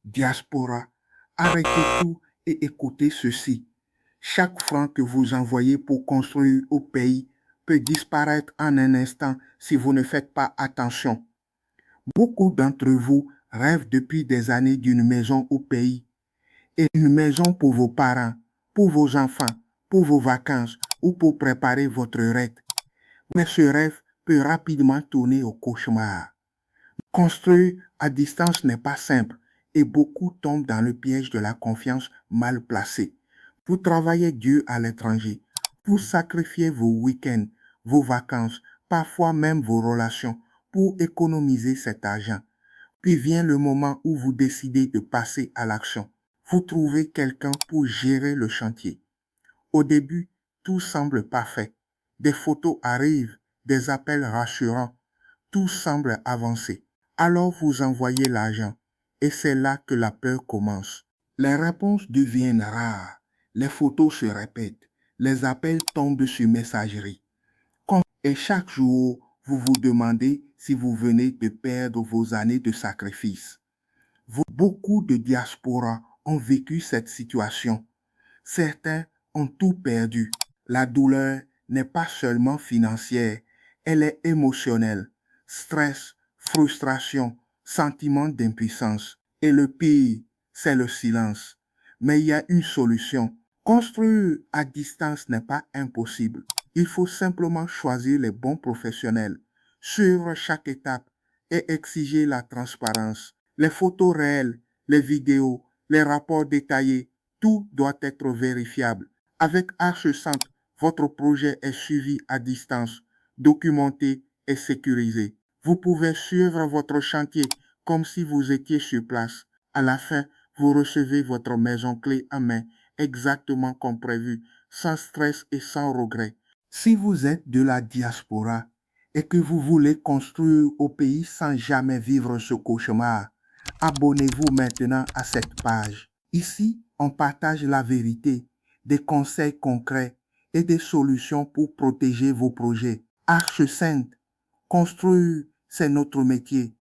Diaspora, arrêtez tout et écoutez ceci. Chaque franc que vous envoyez pour construire au pays peut disparaître en un instant si vous ne faites pas attention. Beaucoup d'entre vous rêvent depuis des années d'une maison au pays et une maison pour vos parents, pour vos enfants, pour vos vacances ou pour préparer votre retraite. Mais ce rêve peut rapidement tourner au cauchemar. Construire à distance n'est pas simple et beaucoup tombent dans le piège de la confiance mal placée. Vous travaillez dur à l'étranger, vous sacrifiez vos week-ends, vos vacances, parfois même vos relations pour économiser cet argent. Puis vient le moment où vous décidez de passer à l'action. Vous trouvez quelqu'un pour gérer le chantier. Au début, tout semble parfait. Des photos arrivent, des appels rassurants. Tout semble avancer. Alors vous envoyez l'argent et c'est là que la peur commence. Les réponses deviennent rares. Les photos se répètent. Les appels tombent sur messagerie. Et chaque jour, vous vous demandez si vous venez de perdre vos années de sacrifice. Beaucoup de diasporas ont vécu cette situation. Certains ont tout perdu. La douleur n'est pas seulement financière, elle est émotionnelle. Stress, frustration, sentiment d'impuissance. Et le pire, c'est le silence. Mais il y a une solution. Construire à distance n'est pas impossible. Il faut simplement choisir les bons professionnels, suivre chaque étape et exiger la transparence. Les photos réelles, les vidéos, les rapports détaillés, tout doit être vérifiable. Avec Arche-Centre, votre projet est suivi à distance, documenté et sécurisé. Vous pouvez suivre votre chantier comme si vous étiez sur place. À la fin, vous recevez votre maison clé en main, exactement comme prévu, sans stress et sans regret. Si vous êtes de la diaspora et que vous voulez construire au pays sans jamais vivre ce cauchemar, abonnez-vous maintenant à cette page. Ici, on partage la vérité, des conseils concrets et des solutions pour protéger vos projets. Arche Sainte, construire, c'est notre métier.